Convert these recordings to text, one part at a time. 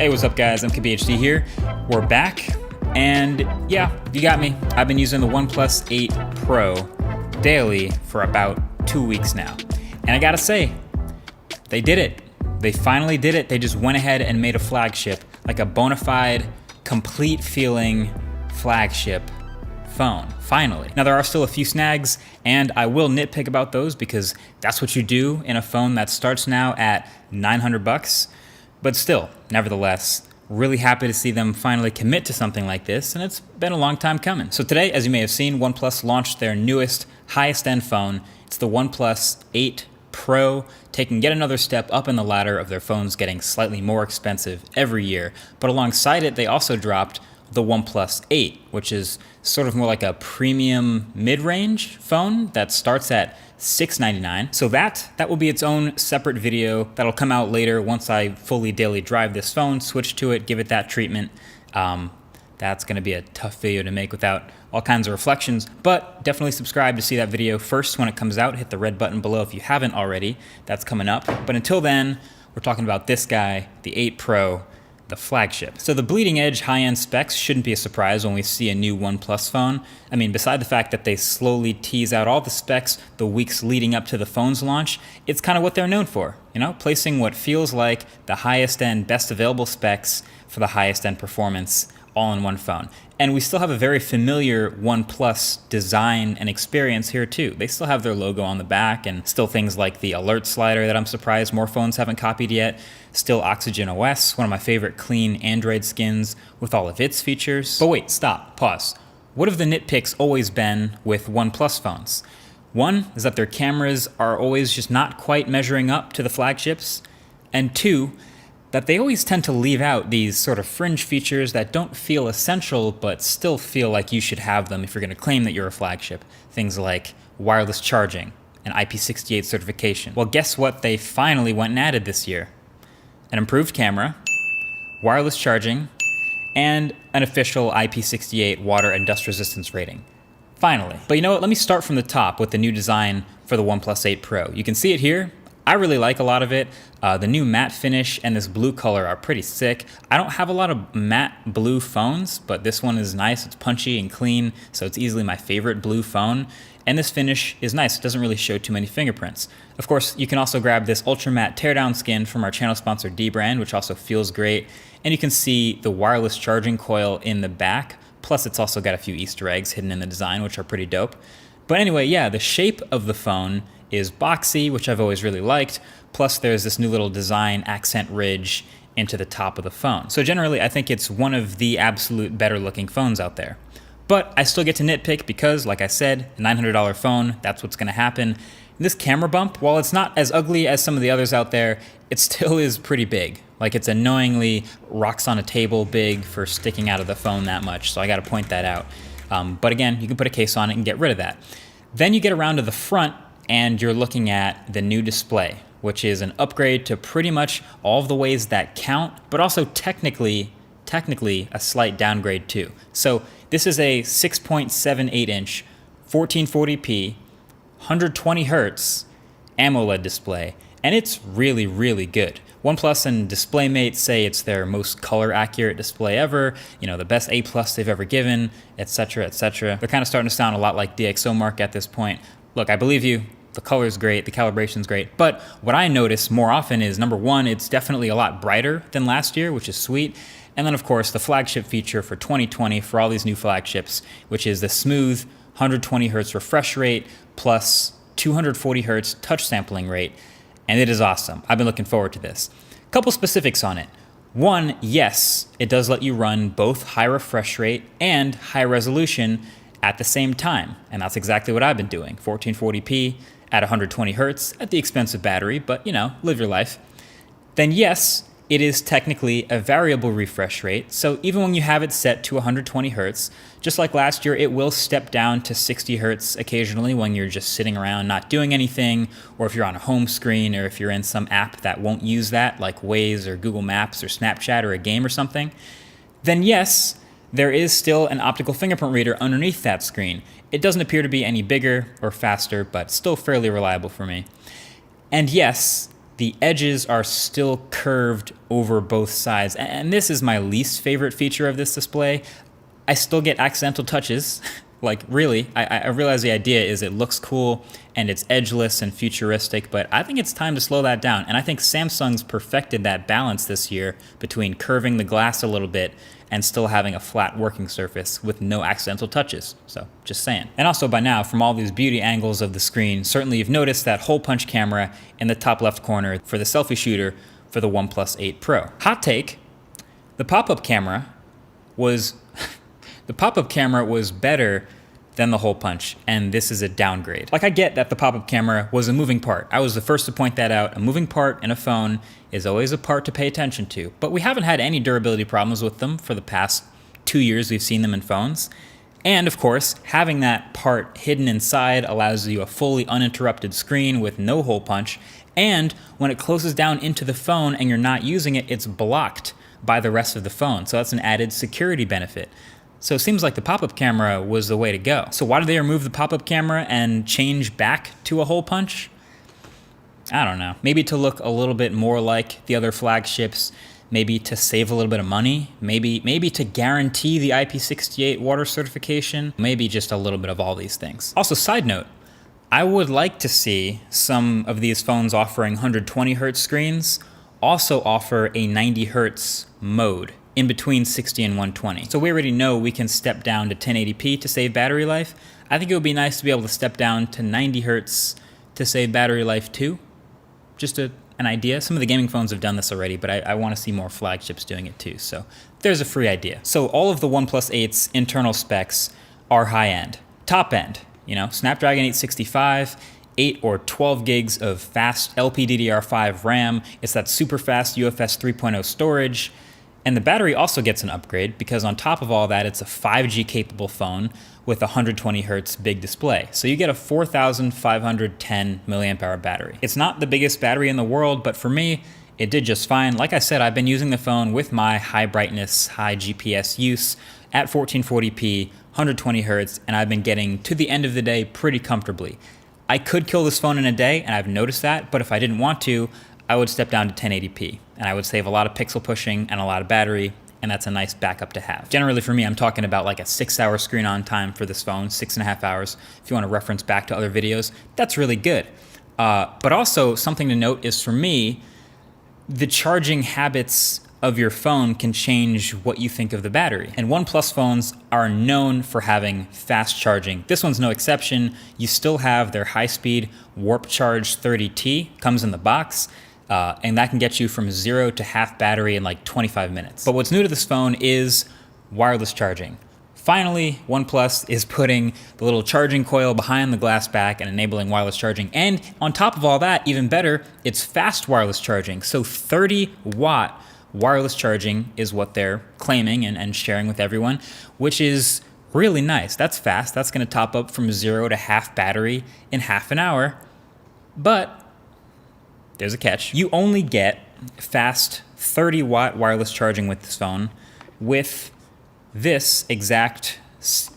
Hey, what's up guys? MKBHD here. We're back, and yeah, you got me. I've been using the OnePlus 8 Pro daily for about 2 weeks now. And I gotta say, they did it. They finally did it. They just went ahead and made a flagship, like a bona fide, complete feeling flagship phone, finally. Now there are still a few snags, and I will nitpick about those because that's what you do in a phone that starts now at $900. But still, nevertheless, really happy to see them finally commit to something like this, and it's been a long time coming. So today, as you may have seen, OnePlus launched their newest, highest end phone. It's the OnePlus 8 Pro, taking yet another step up in the ladder of their phones getting slightly more expensive every year. But alongside it, they also dropped the OnePlus 8, which is sort of more like a premium mid-range phone that starts at $699. So that will be its own separate video that'll come out later once I fully daily drive this phone, switch to it, give it that treatment. That's gonna be a tough video to make without all kinds of reflections, but definitely subscribe to see that video first when it comes out. Hit the red button below if you haven't already. That's coming up. But until then, we're talking about this guy, the 8 Pro, the flagship. So the bleeding edge high-end specs shouldn't be a surprise when we see a new OnePlus phone. I mean, beside the fact that they slowly tease out all the specs the weeks leading up to the phone's launch, it's kind of what they're known for, you know, placing what feels like the highest end, best available specs for the highest end performance all in one phone. And we still have a very familiar OnePlus design and experience here too. They still have their logo on the back, and still things like the alert slider that I'm surprised more phones haven't copied yet. Still Oxygen OS, one of my favorite clean Android skins with all of its features. But wait, stop, pause. What have the nitpicks always been with OnePlus phones? One is that their cameras are always just not quite measuring up to the flagships. And two, that they always tend to leave out these sort of fringe features that don't feel essential but still feel like you should have them if you're going to claim that you're a flagship. Things like wireless charging and IP68 certification. Well, guess what they finally went and added this year? An improved camera, wireless charging, and an official IP68 water and dust resistance rating. Finally. But you know what? Let me start from the top with the new design for the OnePlus 8 Pro. You can see it here. I really like a lot of it. The new matte finish and this blue color are pretty sick. I don't have a lot of matte blue phones, but this one is nice. It's punchy and clean, so it's easily my favorite blue phone. And this finish is nice. It doesn't really show too many fingerprints. Of course, you can also grab this ultra matte teardown skin from our channel sponsor dbrand, which also feels great. And you can see the wireless charging coil in the back. Plus, it's also got a few Easter eggs hidden in the design, which are pretty dope. But anyway, yeah, the shape of the phone is boxy, which I've always really liked. Plus there's this new little design accent ridge into the top of the phone. So generally I think it's one of the absolute better looking phones out there. But I still get to nitpick because, like I said, a $900 phone, that's what's gonna happen. And this camera bump, while it's not as ugly as some of the others out there, it still is pretty big. Like, it's annoyingly rocks on a table big for sticking out of the phone that much, so I gotta point that out. But again, you can put a case on it and get rid of that. Then you get around to the front, and you're looking at the new display, which is an upgrade to pretty much all of the ways that count, but also technically a slight downgrade too. So this is a 6.78 inch, 1440p, 120 hertz AMOLED display, and it's really, really good. OnePlus and DisplayMate say it's their most color accurate display ever, you know, the best A+ they've ever given, etc., etc. They're kind of starting to sound a lot like DxOMark at this point. Look, I believe you. The color's great, the calibration's great, but what I notice more often is, number one, it's definitely a lot brighter than last year, which is sweet, and then of course the flagship feature for 2020 for all these new flagships, which is the smooth 120 hertz refresh rate plus 240 hertz touch sampling rate, and it is awesome. I've been looking forward to this. Couple specifics on it. One, yes, it does let you run both high refresh rate and high resolution at the same time, and that's exactly what I've been doing. 1440p at 120 hertz at the expense of battery, but you know, live your life. Then yes, it is technically a variable refresh rate, so even when you have it set to 120 hertz, just like last year, it will step down to 60 hertz occasionally when you're just sitting around not doing anything, or if you're on a home screen, or if you're in some app that won't use that, like Waze or Google Maps or Snapchat or a game or something. Then yes, there is still an optical fingerprint reader underneath that screen. It doesn't appear to be any bigger or faster, but still fairly reliable for me. And yes, the edges are still curved over both sides. And this is my least favorite feature of this display. I still get accidental touches. Like, really, I realize the idea is it looks cool and it's edgeless and futuristic, but I think it's time to slow that down. And I think Samsung's perfected that balance this year between curving the glass a little bit and still having a flat working surface with no accidental touches. So, just saying. And also by now, from all these beauty angles of the screen, certainly you've noticed that hole punch camera in the top left corner for the selfie shooter for the OnePlus 8 Pro. Hot take, the pop-up camera was better than the hole punch, and this is a downgrade. Like, I get that the pop-up camera was a moving part. I was the first to point that out. A moving part in a phone is always a part to pay attention to, but we haven't had any durability problems with them for the past 2 years we've seen them in phones. And of course, having that part hidden inside allows you a fully uninterrupted screen with no hole punch, and when it closes down into the phone and you're not using it, it's blocked by the rest of the phone, so that's an added security benefit. So it seems like the pop-up camera was the way to go. So why did they remove the pop-up camera and change back to a hole punch? I don't know. Maybe to look a little bit more like the other flagships, maybe to save a little bit of money, maybe to guarantee the IP68 water certification, maybe just a little bit of all these things. Also, side note, I would like to see some of these phones offering 120 Hz screens also offer a 90 Hz mode in between 60 and 120. So we already know we can step down to 1080p to save battery life. I think it would be nice to be able to step down to 90 Hz to save battery life too. Just an idea. Some of the gaming phones have done this already, but I want to see more flagships doing it too. So there's a free idea. So all of the OnePlus 8's internal specs are high-end. Top-end, Snapdragon 865, 8 or 12 gigs of fast LPDDR5 RAM. It's that super fast UFS 3.0 storage. And the battery also gets an upgrade because on top of all that, it's a 5G capable phone with a 120 Hz big display. So you get a 4,510 milliamp hour battery. It's not the biggest battery in the world, but for me, it did just fine. Like I said, I've been using the phone with my high brightness, high GPS use at 1440p, 120 Hz, and I've been getting to the end of the day pretty comfortably. I could kill this phone in a day, and I've noticed that, but if I didn't want to, I would step down to 1080p, and I would save a lot of pixel pushing and a lot of battery, and that's a nice backup to have. Generally for me, I'm talking about like a 6-hour screen on time for this phone, 6.5 hours. If you want to reference back to other videos, that's really good. But also something to note is for me, the charging habits of your phone can change what you think of the battery. And OnePlus phones are known for having fast charging. This one's no exception. You still have their high-speed Warp Charge 30T, comes in the box. And that can get you from 0 to half battery in like 25 minutes. But what's new to this phone is wireless charging. Finally, OnePlus is putting the little charging coil behind the glass back and enabling wireless charging. And on top of all that, even better, it's fast wireless charging. So 30-watt wireless charging is what they're claiming and sharing with everyone, which is really nice. That's fast. That's going to top up from 0 to half battery in half an hour. But there's a catch. You only get fast 30-watt wireless charging with this phone with this exact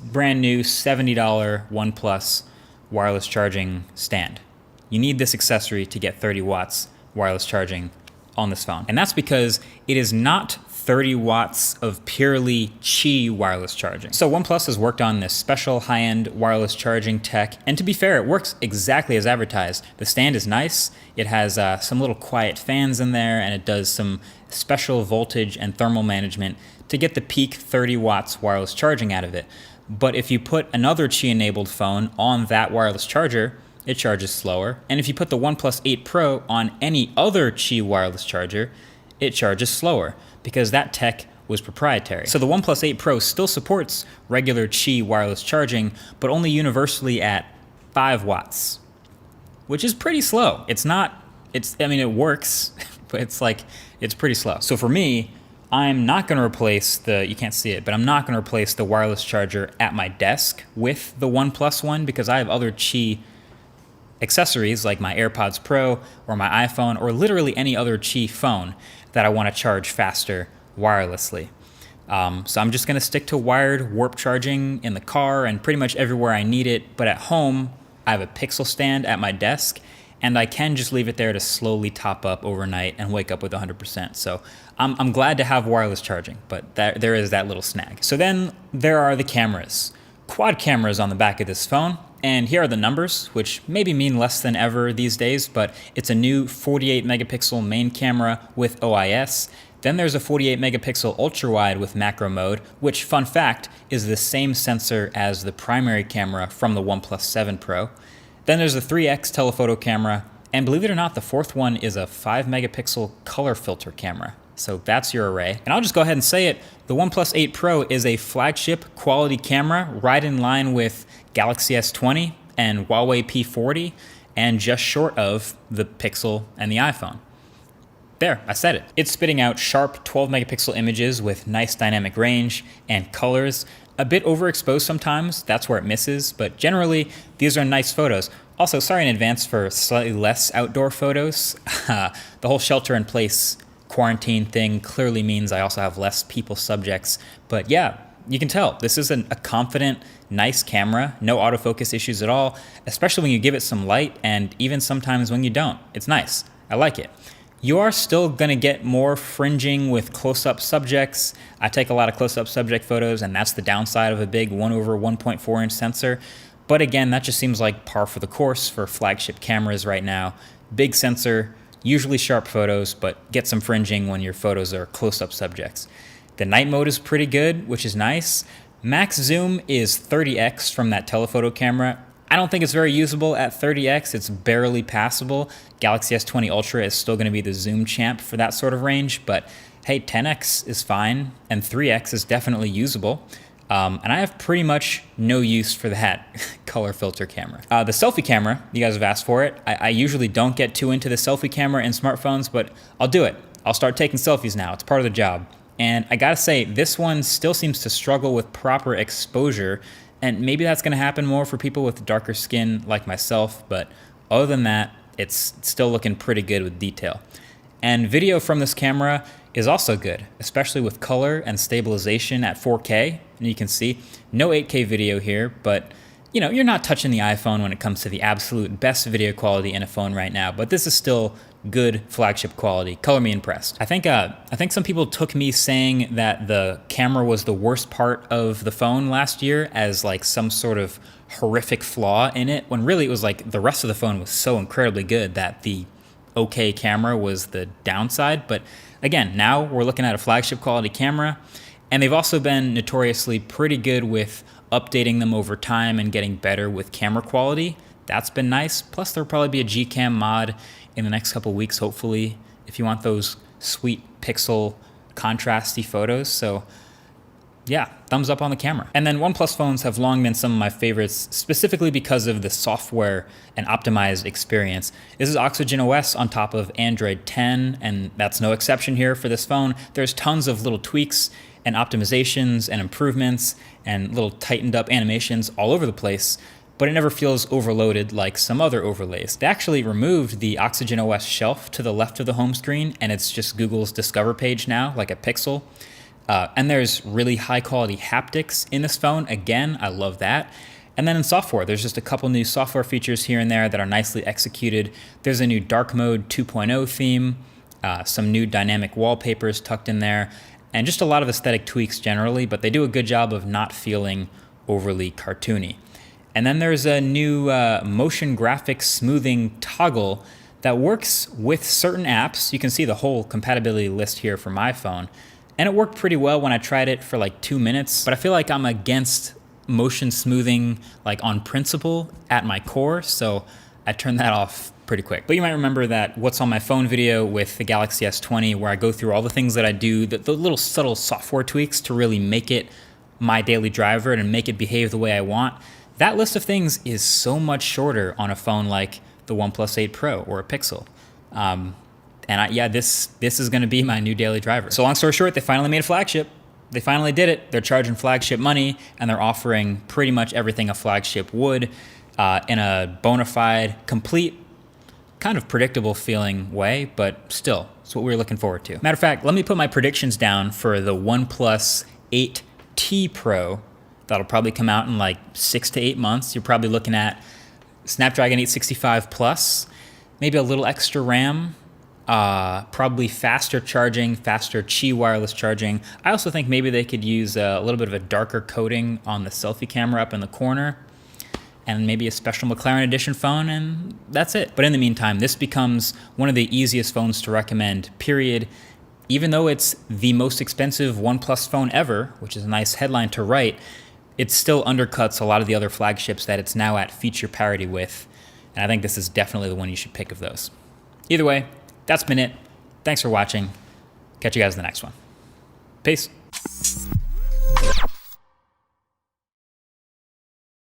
brand new $70 OnePlus wireless charging stand. You need this accessory to get 30 watts wireless charging on this phone. And that's because it is not 30 watts of purely Qi wireless charging. So OnePlus has worked on this special high-end wireless charging tech, and to be fair, it works exactly as advertised. The stand is nice, it has some little quiet fans in there, and it does some special voltage and thermal management to get the peak 30 watts wireless charging out of it. But if you put another Qi-enabled phone on that wireless charger, it charges slower. And if you put the OnePlus 8 Pro on any other Qi wireless charger, it charges slower, because that tech was proprietary. So the OnePlus 8 Pro still supports regular Qi wireless charging, but only universally at 5 watts, which is pretty slow. It works, but it's pretty slow. So for me, I'm not gonna replace you can't see it, but I'm not gonna replace the wireless charger at my desk with the OnePlus one, because I have other Qi accessories like my AirPods Pro or my iPhone or literally any other Qi phone that I want to charge faster wirelessly. So I'm just going to stick to wired warp charging in the car and pretty much everywhere I need it. But at home, I have a Pixel stand at my desk, and I can just leave it there to slowly top up overnight and wake up with 100%. So I'm glad to have wireless charging, but there is that little snag. So then there are the cameras. Quad cameras on the back of this phone, and here are the numbers, which maybe mean less than ever these days, but it's a new 48 megapixel main camera with OIS. Then there's a 48 megapixel ultra wide with macro mode, which, fun fact, is the same sensor as the primary camera from the OnePlus 7 Pro. Then there's a 3x telephoto camera, and believe it or not, the fourth one is a 5 megapixel color filter camera. So that's your array. And I'll just go ahead and say it, the OnePlus 8 Pro is a flagship quality camera right in line with Galaxy S20 and Huawei P40, and just short of the Pixel and the iPhone. There, I said it. It's spitting out sharp 12 megapixel images with nice dynamic range and colors. A bit overexposed sometimes, that's where it misses, but generally these are nice photos. Also, sorry in advance for slightly less outdoor photos. The whole shelter in place quarantine thing clearly means I also have less people subjects, but yeah, you can tell this is a confident, nice camera, no autofocus issues at all, especially when you give it some light, and even sometimes when you don't. It's nice. I like it. You are still gonna get more fringing with close-up subjects. I take a lot of close-up subject photos, and that's the downside of a big 1/1.4 inch sensor. But again, that just seems like par for the course for flagship cameras right now. Big sensor, usually sharp photos, but get some fringing when your photos are close-up subjects. The night mode is pretty good, which is nice. Max zoom is 30x from that telephoto camera. I don't think it's very usable at 30x. It's barely passable. Galaxy S20 Ultra is still going to be the zoom champ for that sort of range, but hey, 10x is fine, and 3x is definitely usable. And I have pretty much no use for that color filter camera. The selfie camera, you guys have asked for it. I usually don't get too into the selfie camera in smartphones, but I'll do it. I'll start taking selfies now. It's part of the job. And I gotta say, this one still seems to struggle with proper exposure, and maybe that's gonna happen more for people with darker skin like myself, but other than that, it's still looking pretty good with detail. And video from this camera is also good, especially with color and stabilization at 4K. And you can see no 8K video here, but you know, you're not touching the iPhone when it comes to the absolute best video quality in a phone right now, but this is still good flagship quality. Color me impressed. I think some people took me saying that the camera was the worst part of the phone last year as like some sort of horrific flaw in it, when really it was like the rest of the phone was so incredibly good that the okay camera was the downside. But again, now we're looking at a flagship quality camera, and they've also been notoriously pretty good with updating them over time and getting better with camera quality. That's been nice. Plus there'll probably be a Gcam mod in the next couple weeks, hopefully, if you want those sweet pixel contrasty photos. So yeah, thumbs up on the camera. And then OnePlus phones have long been some of my favorites, specifically because of the software and optimized experience. This is Oxygen OS on top of Android 10, and that's no exception here for this phone. There's tons of little tweaks and optimizations and improvements and little tightened up animations all over the place, but it never feels overloaded like some other overlays. They actually removed the Oxygen OS shelf to the left of the home screen, and it's just Google's Discover page now, like a pixel. And there's really high quality haptics in this phone. Again, I love that. And then in software, there's just a couple new software features here and there that are nicely executed. There's a new dark mode 2.0 theme, some new dynamic wallpapers tucked in there, and just a lot of aesthetic tweaks generally, but they do a good job of not feeling overly cartoony. And then there's a new motion graphics smoothing toggle that works with certain apps. You can see the whole compatibility list here for my phone. And it worked pretty well when I tried it for like 2 minutes, but I feel like I'm against motion smoothing like on principle at my core, so I turned that off pretty quick. But you might remember that what's on my phone video with the Galaxy S20, where I go through all the things that I do, the little subtle software tweaks to really make it my daily driver and make it behave the way I want. That list of things is so much shorter on a phone like the OnePlus 8 Pro or a Pixel. This is going to be my new daily driver. So long story short, they finally made a flagship. They finally did it. They're charging flagship money, and they're offering pretty much everything a flagship would in a bona fide, complete, kind of predictable feeling way, but still, it's what we were looking forward to. Matter of fact, let me put my predictions down for the OnePlus 8T Pro. That'll probably come out in like 6 to 8 months. You're probably looking at Snapdragon 865 Plus, maybe a little extra RAM, probably faster charging, faster Qi wireless charging. I also think maybe they could use a little bit of a darker coating on the selfie camera up in the corner, and maybe a special McLaren edition phone, and that's it. But in the meantime, this becomes one of the easiest phones to recommend, period. Even though it's the most expensive OnePlus phone ever, which is a nice headline to write, it still undercuts a lot of the other flagships that it's now at feature parity with. And I think this is definitely the one you should pick of those. Either way, that's been it. Thanks for watching. Catch you guys in the next one. Peace.